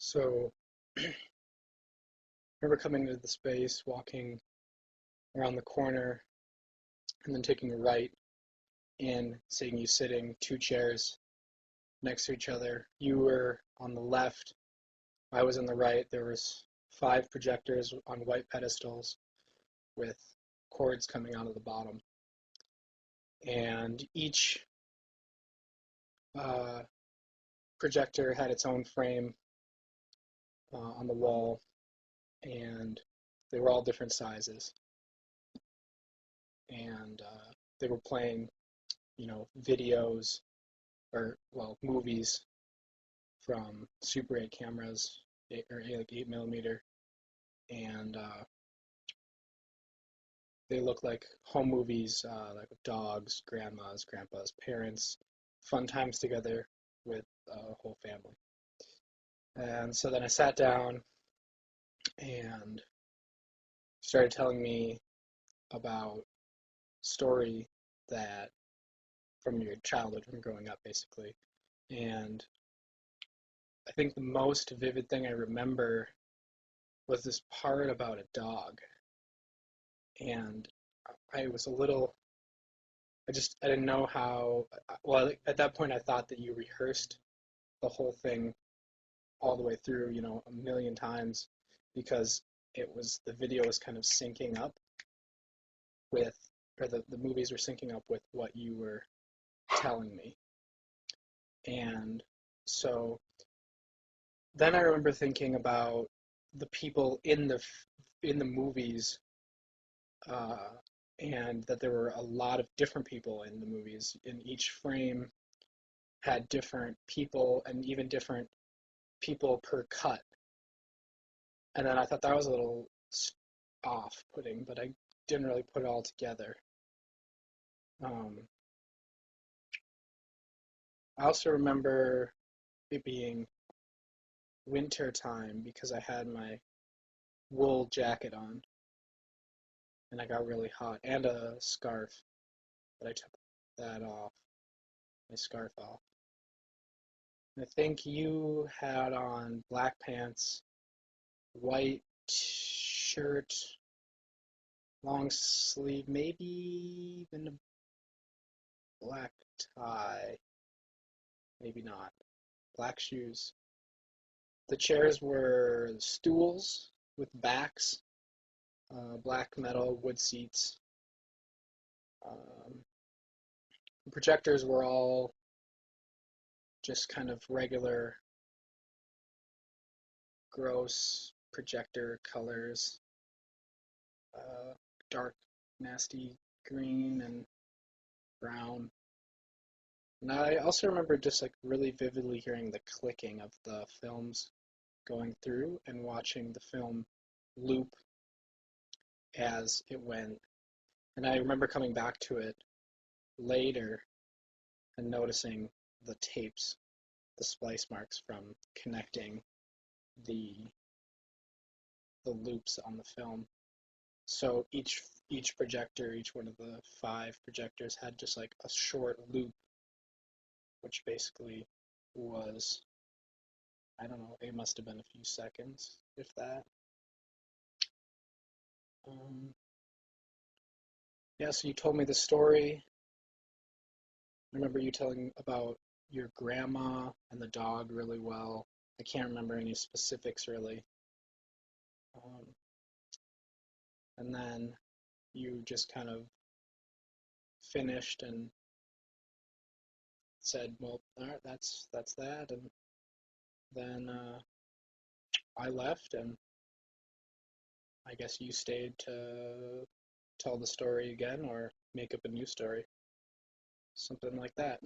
So I remember coming into the space, walking around the corner, and then taking a right and seeing you sitting two chairs next to each other. You were on the left, I was on the right. There was five projectors on white pedestals with cords coming out of the bottom. And each uh, projector had its own frame on the wall, and they were all different sizes. And they were playing, videos or movies from Super 8 cameras, like 8 millimeter, and they look like home movies, like with dogs, grandmas, grandpas, parents, fun times together with a whole family. And so then I sat down and started telling me about story that from your childhood, from growing up, basically. And I think the most vivid thing I remember was this part about a dog. And I was a little, I didn't know how, well, at that point I thought that you rehearsed the whole thing all the way through, a million times because the video was kind of syncing up with, or the movies were syncing up with what you were telling me. And so then I remember thinking about the people in the movies, uh, and that there were a lot of different people in the movies. In each frame had different people and even different people per cut. And then I thought that was a little off-putting, but I didn't really put it all together. Um, I also remember it being winter time because I had my wool jacket on and I got really hot, and a scarf, but I took that off, my scarf off. I think you had on black pants, white shirt, long sleeve, maybe even a black tie, maybe not. Black shoes. The chairs were stools with backs, black metal wood seats. Um, the projectors were all just kind of regular, gross projector colors, uh, dark, nasty green and brown. And I also remember just like really vividly hearing the clicking of the films going through and watching the film loop as it went. And I remember coming back to it later and noticing the tapes, the splice marks from connecting the the loops on the film. So each projector, each one of the five projectors had just like a short loop, which basically was, I don't know, it must have been a few seconds, if that. Um, yeah, so you told me the story. I remember you telling about your grandma and the dog really well. I can't remember any specifics really. Um, and then you just kind of finished and said, "Well, all right, that's that." And then I left, and I guess you stayed to tell the story again or make up a new story, something like that.